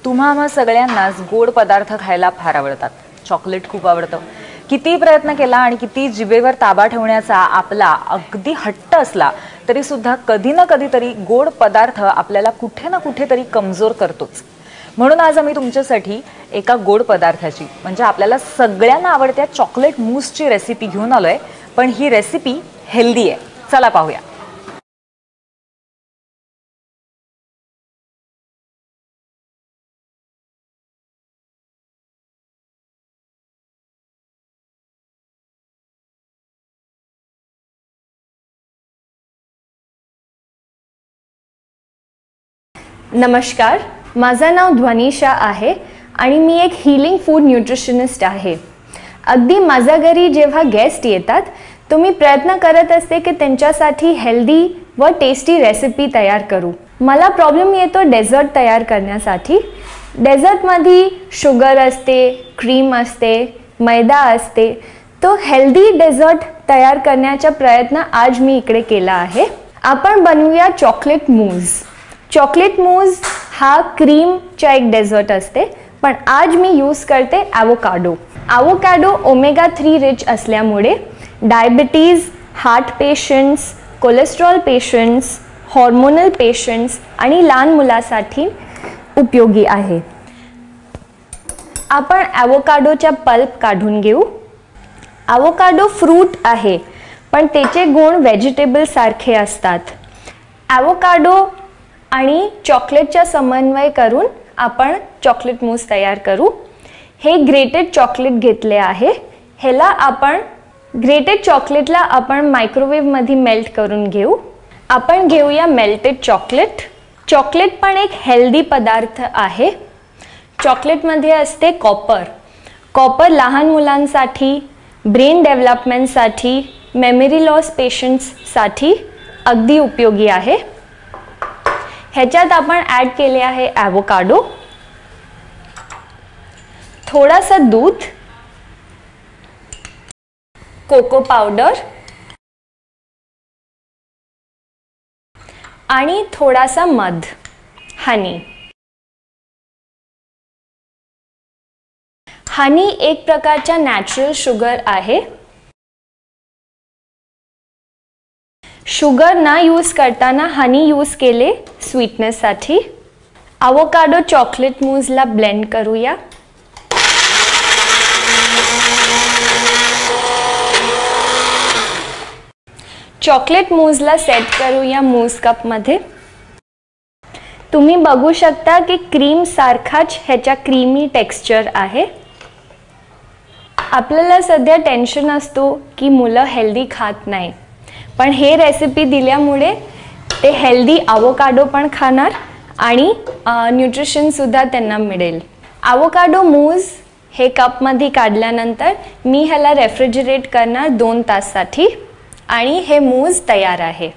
तुम्हा आम्हा सगळ्यांनाच गोड पदार्थ खायला फार आवडतात. चॉकलेट खूप आवडतं. किती प्रयत्न केला आणि किती जिभेवर ताबा ठेवण्याचा आपला अगदी हट्ट असला तरी सुद्धा कधी ना कधीतरी गोड पदार्थ आपल्याला कुठे ना कुठेतरी कमजोर करतोच. म्हणून आज आम्ही तुमच्यासाठी एका गोड पदार्थाची म्हणजे आपल्याला सगळ्यांना आवडत्या चॉकलेट मूसची रेसिपी घेऊन आलोय. पण ही रेसिपी हेल्दी आहे. चला पाहूया. नमस्कार, माझं नाव ध्वनिशा आहे आणि मी एक हीलिंग फूड न्यूट्रिशनिस्ट आहे. अगदी माझ्या घरी जेव्हा गेस्ट येतात तो मी प्रयत्न करत असते की त्यांच्यासाठी हेल्दी व टेस्टी रेसिपी तयार करू. मला प्रॉब्लेम येतो डेझर्ट तयार करण्यासाठी. डेझर्टमध्ये शुगर असते, क्रीम असते, मैदा असते. तो हेल्दी डेझर्ट तयार करण्याचा प्रयत्न आज मी इकडे केला आहे. आपण बनवूया चॉकलेट मूस. चॉकलेट मूस हा क्रीमचा एक डेझर्ट असते, पण आज मी यूज करते ॲवोकाडो. ॲवोकाडो ओमेगा 3 रिच असल्यामुळे diabetes, heart patients, cholesterol patients, hormonal patients आणि लहान मुलासाठी उपयोगी आहे. आपण ॲवोकाडोचा पल्प काढून घेऊ. ॲवोकाडो फ्रूट आहे, पण त्याचे गुण व्हेजिटेबल सारखे असतात. ॲवोकाडो आणि चॉकलेटचा समन्वय करून आपण चॉकलेट मूस तयार करू. हे ग्रेटेड चॉकलेट घेतले आहे. ग्रेटेड चॉकलेटला आपण मायक्रोवेव्हमध्ये मेल्ट करून घेऊ. आपण घेऊया मेल्टेड चॉकलेट. चॉकलेट पण एक हेल्दी पदार्थ आहे. चॉकलेटमध्ये असते कॉपर. कॉपर लहान मुलांसाठी, ब्रेन डेव्हलपमेंटसाठी, मेमरी लॉस पेशंट्ससाठी अगदी उपयोगी आहे. ह्याच्यात आपण ॲड केले आहे ॲवोकाडो, थोडासा दूध, कोको पावडर आणि थोडासा मध, हनी. हनी एक प्रकारचा नॅचरल शुगर आहे. शुगर ना यूज करताना हनी यूज केले स्वीटनेससाठी. ॲवोकाडो चॉकलेट मूसला ब्लेंड करूया. चॉकलेट मूसला सेट करूया मूस कपमध्ये. तुम्ही बघू शकता की क्रीम सारखाच ह्याचा क्रीमी टेक्स्चर आहे. आपल्याला सध्या टेन्शन असतो की मुलं हेल्दी खात नाही, पण हे रेसिपी दिल्यामुळे ते हेल्दी ॲवोकाडो पण खाणार आणि न्यूट्रिशनसुद्धा त्यांना मिळेल. ॲवोकाडो मूस हे कपमध्ये काढल्यानंतर मी ह्याला रेफ्रिजरेट करणार 2 तासासाठी आणि हे मूस तयार आहे.